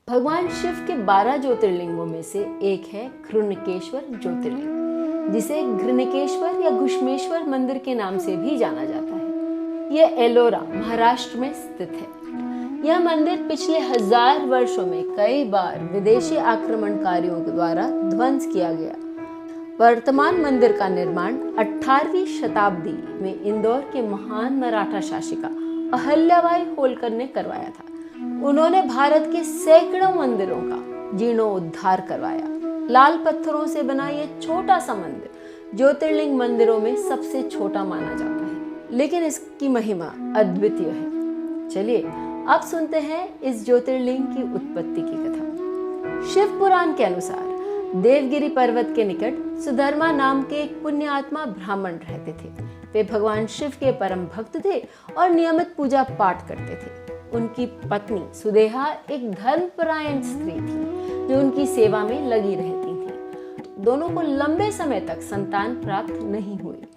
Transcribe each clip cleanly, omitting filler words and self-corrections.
भगवान शिव के 12 ज्योतिर्लिंगों में से एक है घृणकेश्वर ज्योतिर्लिंग, जिसे घृणकेश्वर या घुश्मेश्वर मंदिर के नाम से भी जाना जाता है। यह एलोरा, महाराष्ट्र में स्थित है। यह मंदिर पिछले 1000 वर्षों में कई बार विदेशी आक्रमणकारियों के द्वारा ध्वंस किया गया। वर्तमान मंदिर का निर्माण 18वीं शताब्दी में इंदौर के महान मराठा शासिका अहल्याबाई होलकर ने करवाया था। उन्होंने भारत के सैकड़ों मंदिरों का जीर्णोद्धार करवाया। लाल पत्थरों से बना यह छोटा सा मंदिर ज्योतिर्लिंग मंदिरों में सबसे छोटा माना जाता है, लेकिन इसकी महिमा अद्वितीय है। चलिए अब सुनते हैं इस ज्योतिर्लिंग की उत्पत्ति की कथा। शिव पुराण के अनुसार देवगिरी पर्वत के निकट सुधर्मा नाम के एक पुण्य आत्मा ब्राह्मण रहते थे। वे भगवान शिव के परम भक्त थे और नियमित पूजा पाठ करते थे। उनकी पत्नी सुदेहा एक धर्मपरायण स्त्री थी जो उनकी सेवा में लगी रहती थी। दोनों को लंबे समय तक संतान प्राप्त नहीं हुई।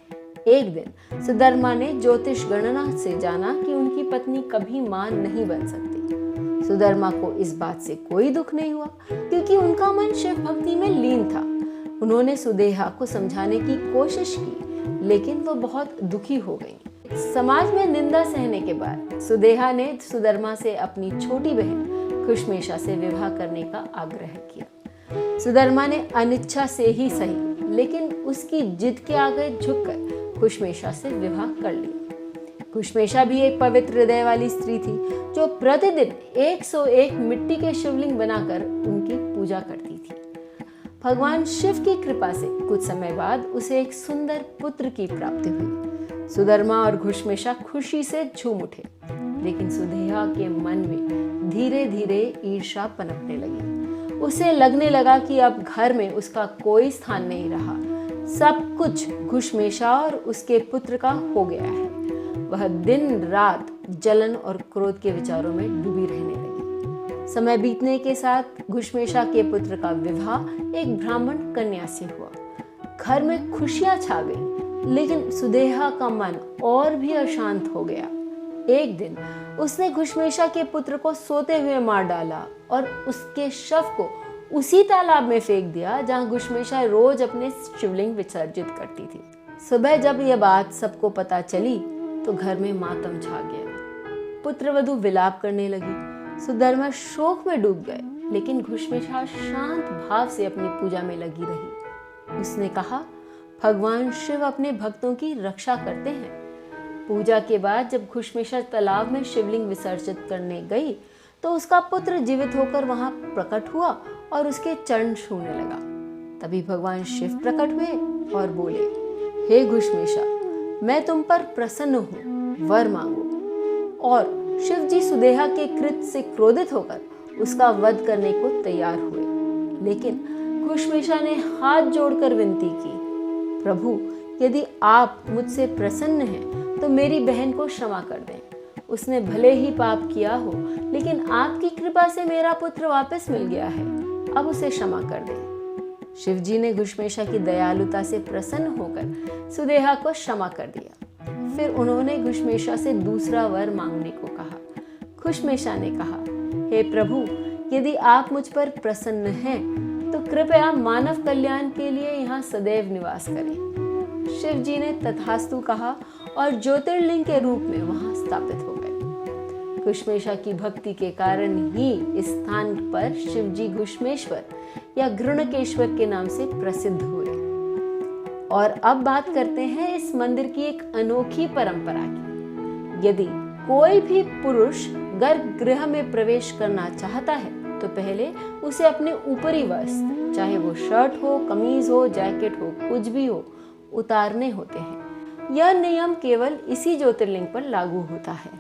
एक दिन सुधर्मा ने ज्योतिष गणना से जाना कि उनकी पत्नी कभी मां नहीं बन सकती। सुधर्मा को इस बात से कोई दुख नहीं हुआ क्योंकि उनका मन शिव भक्ति में लीन था। उन्होंने सुदेहा को समझाने की कोशिश की, लेकिन वो बहुत दुखी हो गई। समाज में निंदा सहने के बाद सुदेहा ने सुधर्मा से अपनी छोटी बहन घुश्मेशा से विवाह करने का आग्रह किया। सुधर्मा ने अनिच्छा से ही सही, लेकिन उसकी जिद के आगे झुककर घुश्मेशा से विवाह कर लिया। घुश्मेशा भी एक पवित्र हृदय वाली स्त्री थी जो प्रतिदिन 101 मिट्टी के शिवलिंग बनाकर उनकी पूजा करती थी। भगवान शिव की कृपा से कुछ समय बाद उसे एक सुंदर पुत्र की प्राप्ति हुई। सुधर्मा और घुश्मेशा खुशी से झूम उठे, लेकिन सुदेहा के मन में धीरे धीरे ईर्ष्या पनपने लगी। उसे लगने लगा कि अब घर में उसका कोई स्थान नहीं रहा। सब कुछ घुश्मेशा और उसके पुत्र का हो गया है। वह दिन रात जलन और क्रोध के विचारों में डूबी रहने लगी। समय बीतने के साथ घुश्मेशा के पुत्र का विवाह एक ब्राह्मण कन्या से हुआ। घर में खुशियां छा गई, लेकिन सुदेहा का मन और भी अशांत हो गया। एक दिन उसने घुश्मेशा के पुत्र को सोते हुए मार डाला और उसके शव को उसी तालाब में फेंक दिया जहां घुश्मेशा रोज अपने शिवलिंग विसर्जित करती थी। सुबह जब यह बात सबको पता चली तो घर में मातम छा गया। पुत्र वधू विलाप करने लगी। सुधर्मा शोक में डूब गए, लेकिन घुश्मेशा शांत भाव से अपनी पूजा में लगी रही। उसने कहा, भगवान शिव अपने भक्तों की रक्षा करते हैं। पूजा के बाद जब घुश्मेशा तालाब में शिवलिंग विसर्जित करने गई तो उसका पुत्र जीवित होकर वहां प्रकट हुआ और उसके चरण छूने लगा। तभी भगवान शिव प्रकट हुए और बोले, हे घुश्मेशा, मैं तुम पर प्रसन्न हूँ, वर मांगो। और शिव जी सुदेहा के कृत्य से क्रोधित होकर उसका वध करने को तैयार हुए, लेकिन घुश्मेशा ने हाथ जोड़कर विनती की, प्रभु, यदि आप मुझसे प्रसन्न हैं तो मेरी बहन को क्षमा कर दें। उसने भले ही पाप किया हो, लेकिन आपकी कृपा से मेरा पुत्र वापस मिल गया है। अब उसे क्षमा कर दें। शिव जी ने घुश्मेशा की दयालुता से प्रसन्न होकर सुदेहा को क्षमा कर दिया। फिर उन्होंने घुश्मेशा से दूसरा वर मांगने को कहा। घुश्मेशा ने कहा, हे प्रभु, यदि आप मुझ पर प्रसन्न हैं तो कृपया मानव कल्याण के लिए यहाँ सदैव निवास करें। शिव जी ने तथास्तु कहा और ज्योतिर्लिंग के रूप में वहां स्थापित हो गए। घुश्मेशा की भक्ति के कारण ही इस स्थान पर शिव जी घुश्मेश्वर या घृणकेश्वर के नाम से प्रसिद्ध हुए। और अब बात करते हैं इस मंदिर की एक अनोखी परंपरा की। यदि कोई भी पुरुष गर्भगृह में प्रवेश करना चाहता है तो पहले उसे अपने ऊपरी वस्त्र, चाहे वो शर्ट हो, कमीज हो, जैकेट हो, कुछ भी हो, उतारने होते हैं। यह नियम केवल इसी ज्योतिर्लिंग पर लागू होता है।